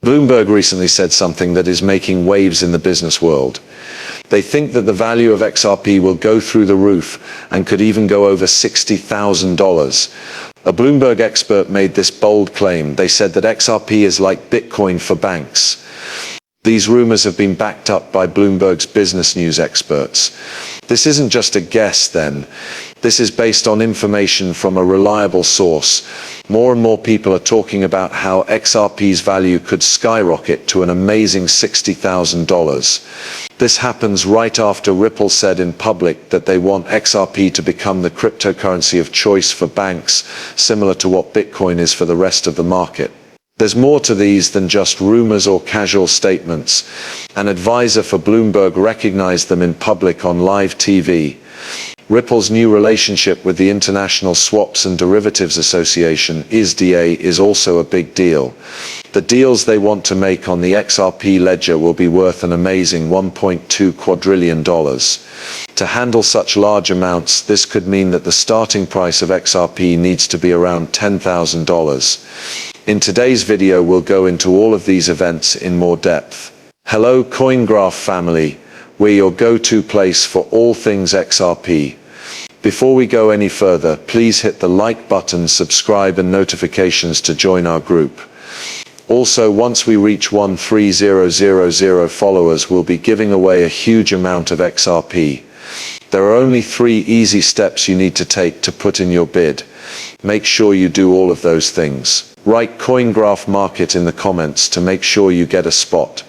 Bloomberg recently said something that is making waves in the business world. They think that the value of XRP will go through the roof and could even go over $60,000. A Bloomberg expert made this bold claim. They said that XRP is like Bitcoin for banks. These rumors have been backed up by Bloomberg's business news experts. This isn't just a guess then. This is based on information from a reliable source. More and more people are talking about how XRP's value could skyrocket to an amazing $60,000. This happens right after Ripple said in public that they want XRP to become the cryptocurrency of choice for banks, similar to what Bitcoin is for the rest of the market. There's more to these than just rumors or casual statements. An advisor for Bloomberg recognized them in public on live TV. Ripple's new relationship with the International Swaps and Derivatives Association, Us.Da, is also a big deal. The deals they want to make on the XRP ledger will be worth an amazing $1.2 quadrillion. To handle such large amounts, this could mean that the starting price of XRP needs to be around $10,000. In today's video, we'll go into all of these events in more depth. Hello CoinGraph family, we're your go-to place for all things XRP. Before we go any further, please hit the like button, subscribe and notifications to join our group. Also, once we reach 13,000 followers, we'll be giving away a huge amount of XRP. There are only 3 easy steps you need to take to put in your bid. Make sure you do all of those things. Write CoinGraph Market in the comments to make sure you get a spot.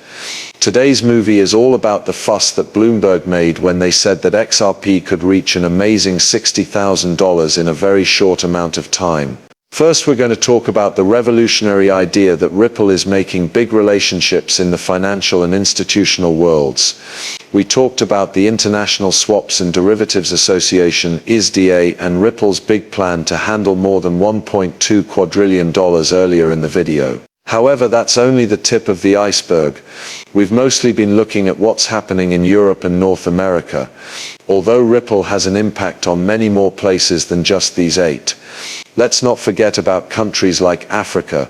Today's movie is all about the fuss that Bloomberg made when they said that XRP could reach an amazing $60,000 in a very short amount of time. First, we're going to talk about the revolutionary idea that Ripple is making big relationships in the financial and institutional worlds. We talked about the International Swaps and Derivatives Association, Us.Da, and Ripple's big plan to handle more than $1.2 quadrillion earlier in the video. However, that's only the tip of the iceberg. We've mostly been looking at what's happening in Europe and North America, although Ripple has an impact on many more places than just these 8. Let's not forget about countries like Africa,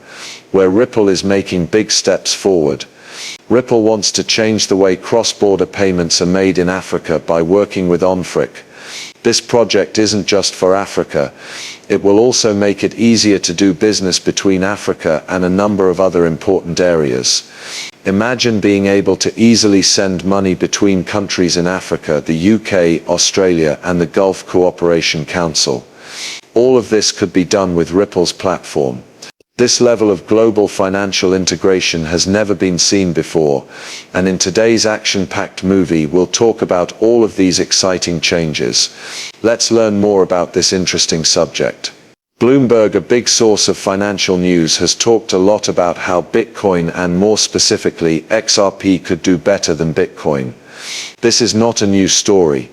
where Ripple is making big steps forward. Ripple wants to change the way cross-border payments are made in Africa by working with XRP. This project isn't just for Africa. It will also make it easier to do business between Africa and a number of other important areas. Imagine being able to easily send money between countries in Africa, the UK, Australia, and the Gulf Cooperation Council. All of this could be done with Ripple's platform. This level of global financial integration has never been seen before, and in today's action-packed movie we'll talk about all of these exciting changes. Let's learn more about this interesting subject. Bloomberg, a big source of financial news, has talked a lot about how Bitcoin, and more specifically XRP, could do better than Bitcoin. This is not a new story.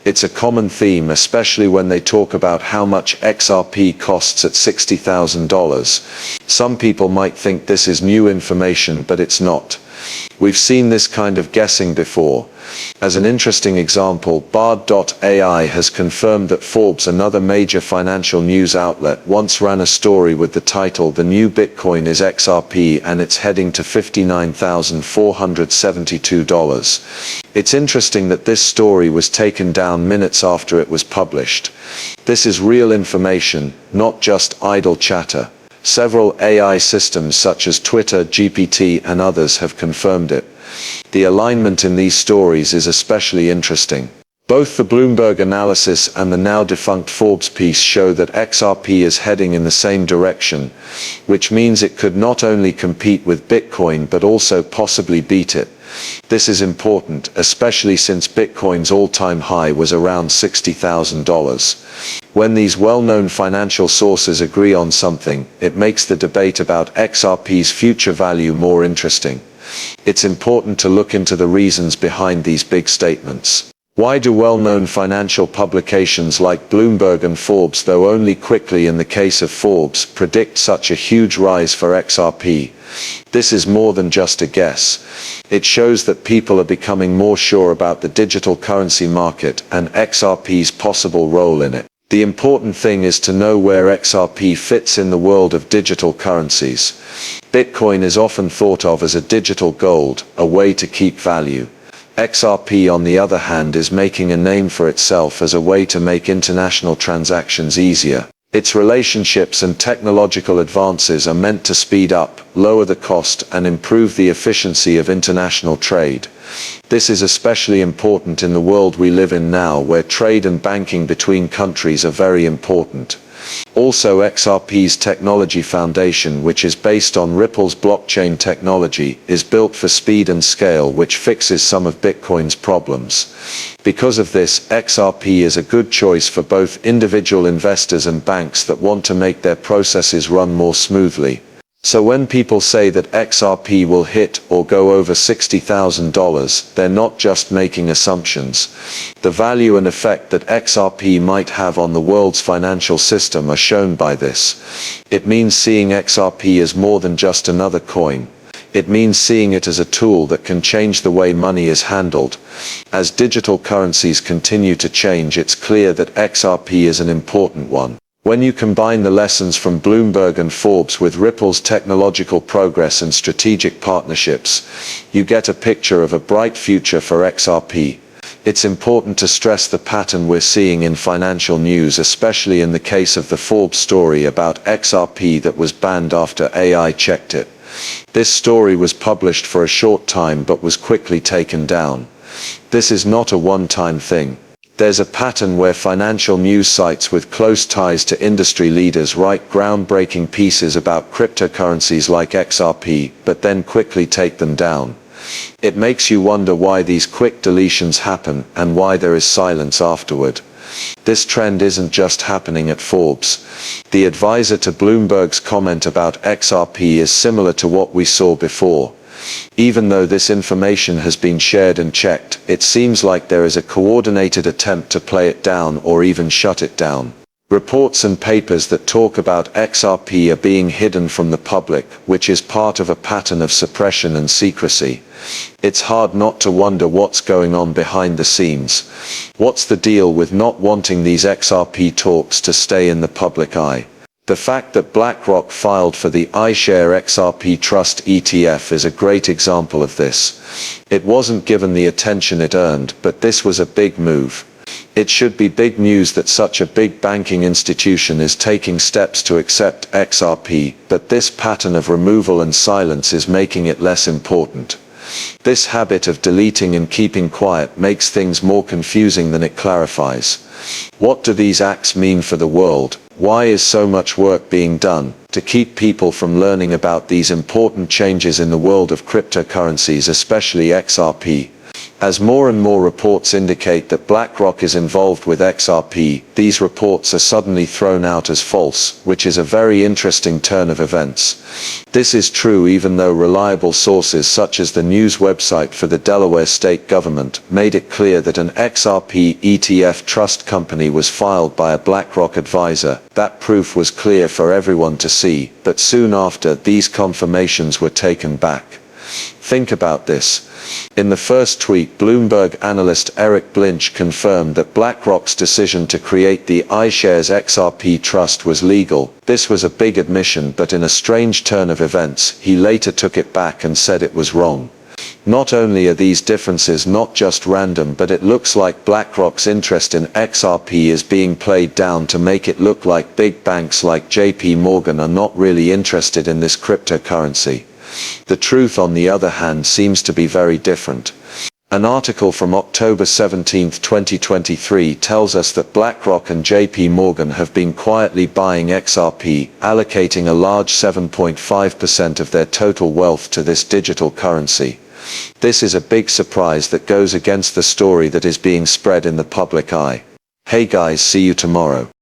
It's a common theme, especially when they talk about how much XRP costs at $60,000. Some people might think this is new information, but it's not. We've seen this kind of guessing before. As an interesting example, Bard.ai has confirmed that Forbes, another major financial news outlet, once ran a story with the title "The New Bitcoin is XRP and it's heading to $59,472. It's interesting that this story was taken down minutes after it was published. This is real information, not just idle chatter. Several AI systems such as Twitter, GPT, and others have confirmed it. The alignment in these stories is especially interesting. Both the Bloomberg analysis and the now defunct Forbes piece show that XRP is heading in the same direction, which means it could not only compete with Bitcoin but also possibly beat it. This is important, especially since Bitcoin's all-time high was around $60,000. When these well-known financial sources agree on something, it makes the debate about XRP's future value more interesting. It's important to look into the reasons behind these big statements. Why do well-known financial publications like Bloomberg and Forbes, though only quickly in the case of Forbes, predict such a huge rise for XRP? This is more than just a guess. It shows that people are becoming more sure about the digital currency market and XRP's possible role in it. The important thing is to know where XRP fits in the world of digital currencies. Bitcoin is often thought of as a digital gold, a way to keep value. XRP, on the other hand, is making a name for itself as a way to make international transactions easier. Its relationships and technological advances are meant to speed up, lower the cost, and improve the efficiency of international trade. This is especially important in the world we live in now, where trade and banking between countries are very important. Also, XRP's technology foundation, which is based on Ripple's blockchain technology, is built for speed and scale, which fixes some of Bitcoin's problems. Because of this, XRP is a good choice for both individual investors and banks that want to make their processes run more smoothly. So when people say that XRP will hit or go over $60,000, they're not just making assumptions. The value and effect that XRP might have on the world's financial system are shown by this. It means seeing XRP as more than just another coin. It means seeing it as a tool that can change the way money is handled. As digital currencies continue to change, it's clear that XRP is an important one. When you combine the lessons from Bloomberg and Forbes with Ripple's technological progress and strategic partnerships, you get a picture of a bright future for XRP. It's important to stress the pattern we're seeing in financial news, especially in the case of the Forbes story about XRP that was banned after AI checked it. This story was published for a short time but was quickly taken down. This is not a one-time thing. There's a pattern where financial news sites with close ties to industry leaders write groundbreaking pieces about cryptocurrencies like XRP, but then quickly take them down. It makes you wonder why these quick deletions happen and why there is silence afterward. This trend isn't just happening at Forbes. The advisor to Bloomberg's comment about XRP is similar to what we saw before. Even though this information has been shared and checked, it seems like there is a coordinated attempt to play it down or even shut it down. Reports and papers that talk about XRP are being hidden from the public, which is part of a pattern of suppression and secrecy. It's hard not to wonder what's going on behind the scenes. What's the deal with not wanting these XRP talks to stay in the public eye? The fact that BlackRock filed for the iShare XRP Trust ETF is a great example of this. It wasn't given the attention it earned, but this was a big move. It should be big news that such a big banking institution is taking steps to accept XRP, but this pattern of removal and silence is making it less important. This habit of deleting and keeping quiet makes things more confusing than it clarifies. What do these acts mean for the world? Why is so much work being done to keep people from learning about these important changes in the world of cryptocurrencies, especially XRP? As more and more reports indicate that BlackRock is involved with XRP, these reports are suddenly thrown out as false, which is a very interesting turn of events. This is true even though reliable sources such as the news website for the Delaware state government made it clear that an XRP ETF trust company was filed by a BlackRock advisor. That proof was clear for everyone to see, but soon after, these confirmations were taken back. Think about this. In the first tweet, Bloomberg analyst Eric Blinch confirmed that BlackRock's decision to create the iShares XRP Trust was legal. This was a big admission, but in a strange turn of events, he later took it back and said it was wrong. Not only are these differences not just random, but it looks like BlackRock's interest in XRP is being played down to make it look like big banks like JP Morgan are not really interested in this cryptocurrency. The truth, on the other hand, seems to be very different. An article from October 17, 2023 tells us that BlackRock and JP Morgan have been quietly buying XRP, allocating a large 7.5% of their total wealth to this digital currency. This is a big surprise that goes against the story that is being spread in the public eye. Hey guys, see you tomorrow.